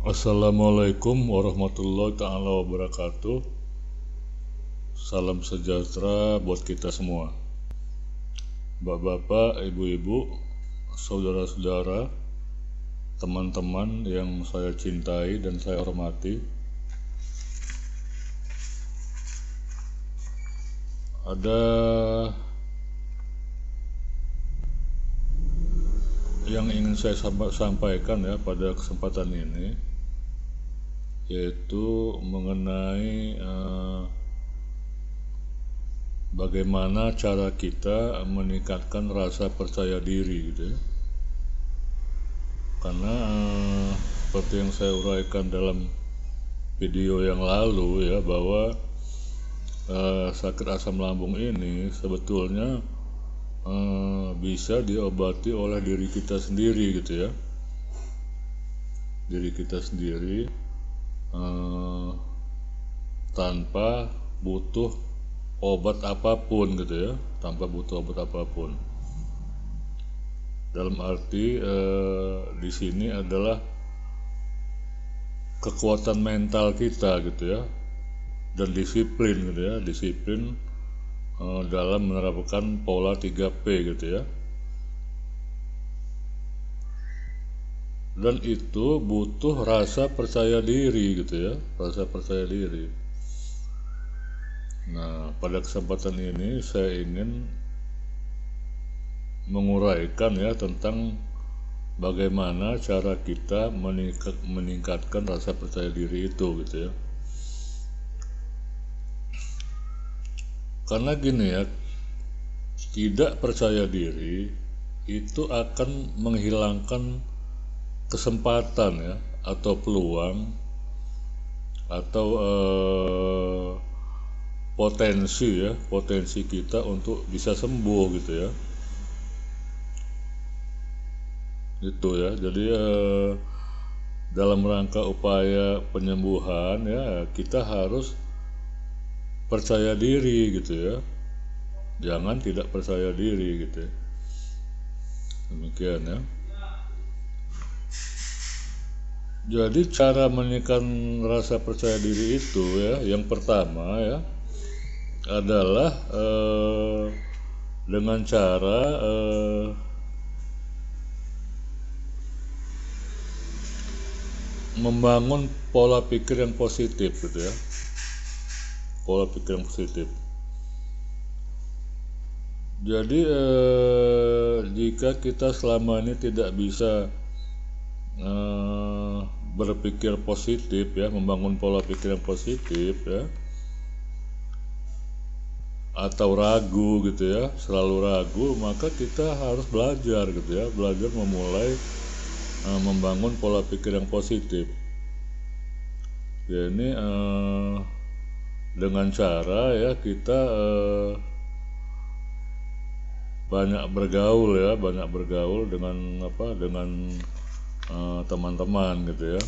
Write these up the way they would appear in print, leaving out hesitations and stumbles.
Assalamualaikum warahmatullahi ta'ala wabarakatuh. Salam sejahtera buat kita semua. Bapak-bapak, ibu-ibu, saudara-saudara, teman-teman yang saya cintai dan saya hormati. Ada yang ingin saya sampaikan ya pada kesempatan ini, yaitu mengenai bagaimana cara kita meningkatkan rasa percaya diri gitu ya. Karena seperti yang saya uraikan dalam video yang lalu ya, bahwa sakit asam lambung ini sebetulnya bisa diobati oleh diri kita sendiri gitu ya. Diri kita sendiri tanpa butuh obat apapun gitu ya, tanpa butuh obat apapun. Dalam arti di sini adalah kekuatan mental kita gitu ya, dan disiplin gitu ya, disiplin dalam menerapkan pola 3P gitu ya. Dan itu butuh rasa percaya diri gitu ya, rasa percaya diri. Nah, pada kesempatan ini saya ingin menguraikan ya tentang bagaimana cara kita meningkatkan rasa percaya diri itu gitu ya. Karena gini ya, tidak percaya diri itu akan menghilangkan kesempatan ya, atau peluang, atau potensi kita untuk bisa sembuh gitu ya. Gitu ya. Jadi dalam rangka upaya penyembuhan ya, kita harus percaya diri gitu ya, jangan tidak percaya diri gitu ya. Demikian ya. Jadi cara meningkatkan rasa percaya diri itu ya, yang pertama ya adalah dengan cara membangun pola pikir yang positif gitu ya, pola pikir yang positif. Jadi jika kita selama ini tidak bisa berpikir positif ya, membangun pola pikir yang positif ya, atau ragu gitu ya, selalu ragu, maka kita harus belajar gitu ya, belajar memulai membangun pola pikir yang positif. Ya ini dengan cara ya kita banyak bergaul dengan teman-teman gitu ya.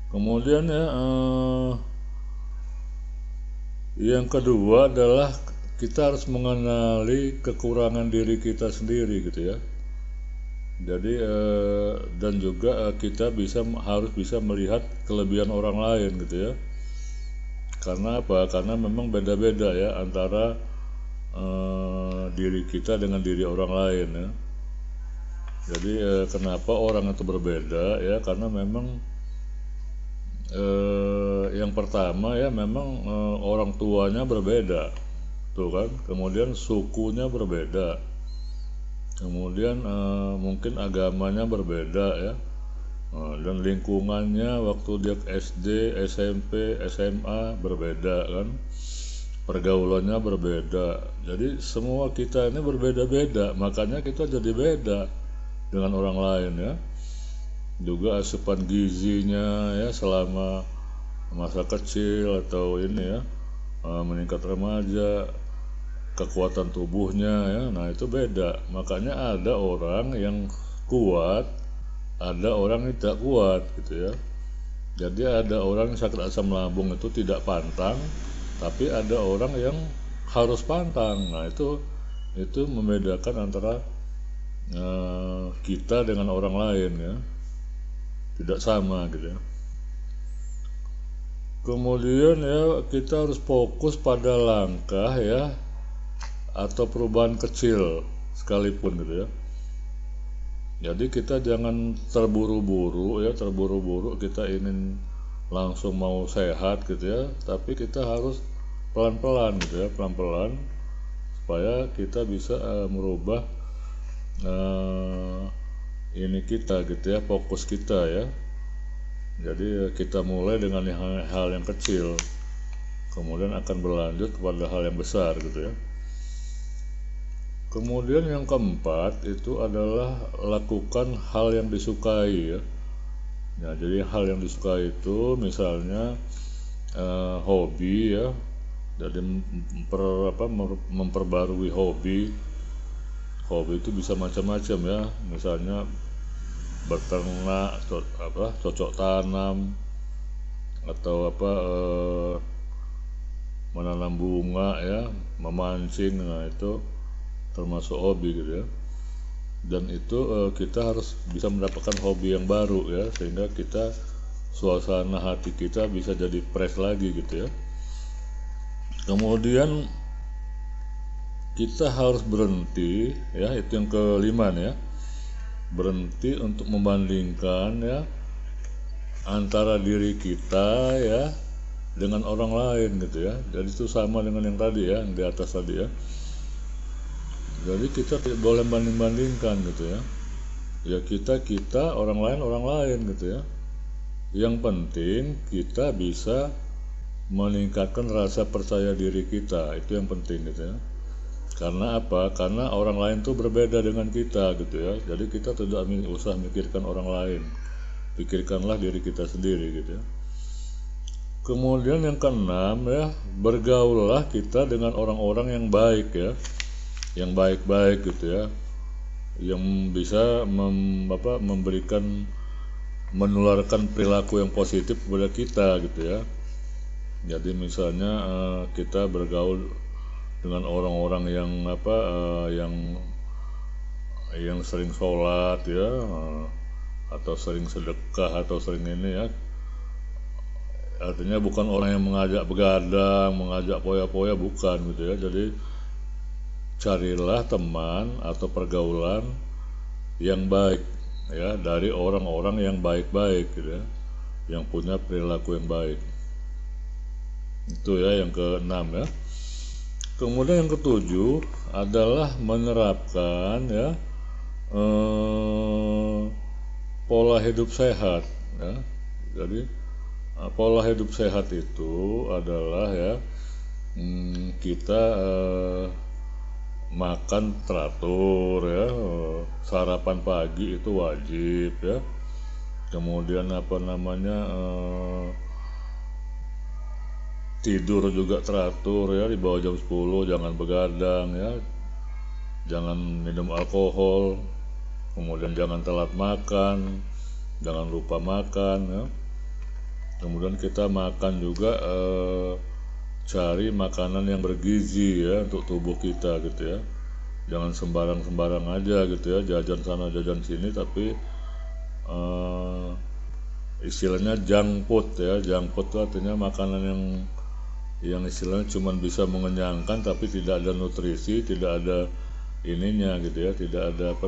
Kemudian ya yang kedua adalah kita harus mengenali kekurangan diri kita sendiri gitu ya. Jadi dan juga kita harus bisa melihat kelebihan orang lain gitu ya. Karena apa? Karena memang beda-beda ya antara diri kita dengan diri orang lain ya. Jadi kenapa orang itu berbeda ya? Karena memang yang pertama ya memang orang tuanya berbeda, tuh kan. Kemudian sukunya berbeda. Kemudian mungkin agamanya berbeda ya. Dan lingkungannya waktu dia SD, SMP, SMA berbeda kan. Pergaulannya berbeda. Jadi semua kita ini berbeda-beda, makanya kita jadi beda dengan orang lain ya. Juga asupan gizinya ya selama masa kecil atau ini ya, meningkat remaja, kekuatan tubuhnya ya, nah itu beda. Makanya ada orang yang kuat, ada orang yang tidak kuat gitu ya. Jadi ada orang yang sakit asam lambung itu tidak pantang, tapi ada orang yang harus pantang. Nah itu membedakan antara kita dengan orang lain ya. tidak sama gitu ya. Kemudian ya kita harus fokus pada langkah ya atau perubahan kecil sekalipun gitu ya. Jadi kita jangan terburu-buru ya, kita ingin langsung mau sehat gitu ya, tapi kita harus pelan-pelan gitu ya, pelan-pelan supaya kita bisa merubah ini kita gitu ya, fokus kita ya. Jadi kita mulai dengan hal yang kecil, kemudian akan berlanjut kepada hal yang besar gitu ya. Kemudian yang keempat itu adalah lakukan hal yang disukai ya. Nah, jadi hal yang disukai itu misalnya hobi ya. Jadi memperbarui hobi. Hobi itu bisa macam-macam ya. Misalnya beternak, cocok tanam, atau menanam bunga ya, memancing. Nah, itu termasuk hobi gitu ya. Dan itu kita harus bisa mendapatkan hobi yang baru ya, sehingga kita suasana hati kita bisa jadi fresh lagi gitu ya. Kemudian kita harus berhenti ya, itu yang kelima nih ya, berhenti untuk membandingkan ya antara diri kita ya dengan orang lain gitu ya. Jadi itu sama dengan yang tadi ya, yang di atas tadi ya. Jadi kita tidak boleh banding-bandingkan gitu ya. Ya kita orang lain gitu ya. Yang penting kita bisa meningkatkan rasa percaya diri kita, itu yang penting gitu ya. Karena apa? Karena orang lain tuh berbeda dengan kita gitu ya. Jadi kita tidak usah mikirkan orang lain, pikirkanlah diri kita sendiri gitu ya. Kemudian yang keenam ya, bergaullah kita dengan orang-orang yang baik ya, yang baik-baik gitu ya, yang bisa memberikan, menularkan perilaku yang positif kepada kita gitu ya. Jadi misalnya kita bergaul dengan orang-orang yang yang sering sholat ya, atau sering sedekah, atau sering ini ya. Artinya bukan orang yang mengajak begadang, mengajak poya-poya, bukan gitu ya. Jadi carilah teman atau pergaulan yang baik ya, dari orang-orang yang baik-baik gitu ya, yang punya perilaku yang baik. Itu ya yang keenam ya. Kemudian yang ketujuh adalah menerapkan ya pola hidup sehat ya. Jadi pola hidup sehat itu adalah ya kita makan teratur ya, sarapan pagi itu wajib ya. Kemudian tidur juga teratur ya, di bawah jam 10 jangan begadang ya, jangan minum alkohol, kemudian jangan telat makan, jangan lupa makan ya. Kemudian kita makan juga cari makanan yang bergizi ya untuk tubuh kita gitu ya. Jangan sembarang aja gitu ya, jajan sana jajan sini, tapi istilahnya junk food ya. Junk food itu artinya makanan yang istilahnya cuma bisa mengenyangkan tapi tidak ada nutrisi, tidak ada ininya gitu ya, tidak ada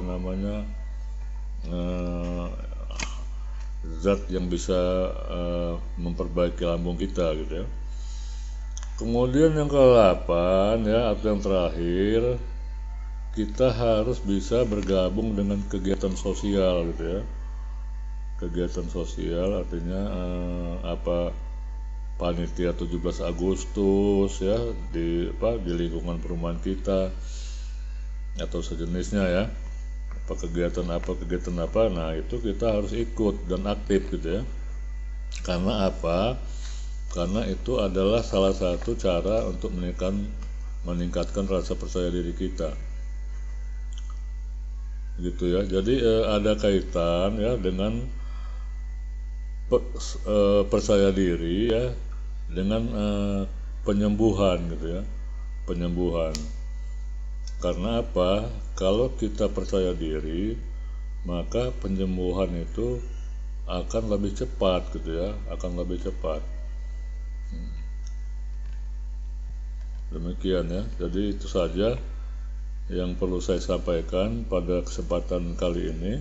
zat yang bisa memperbaiki lambung kita gitu ya. Kemudian yang ke-8 ya, atau yang terakhir, kita harus bisa bergabung dengan kegiatan sosial gitu ya. Kegiatan sosial artinya panitia 17 Agustus ya, di lingkungan perumahan kita atau sejenisnya ya. Kegiatan apa, nah itu kita harus ikut dan aktif gitu ya. Karena apa? Karena itu adalah salah satu cara untuk meningkatkan rasa percaya diri kita gitu ya. Jadi ada kaitan ya dengan percaya diri ya dengan penyembuhan gitu ya, penyembuhan. Karena apa? Kalau kita percaya diri, maka penyembuhan itu akan lebih cepat gitu ya, akan lebih cepat. Demikian ya, jadi itu saja yang perlu saya sampaikan pada kesempatan kali ini.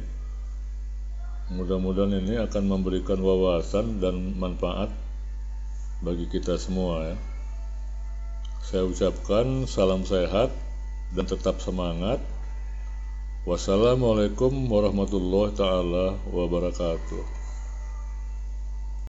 Mudah-mudahan ini akan memberikan wawasan dan manfaat bagi kita semua ya. Saya ucapkan salam sehat dan tetap semangat. Wassalamualaikum warahmatullahi taala wabarakatuh.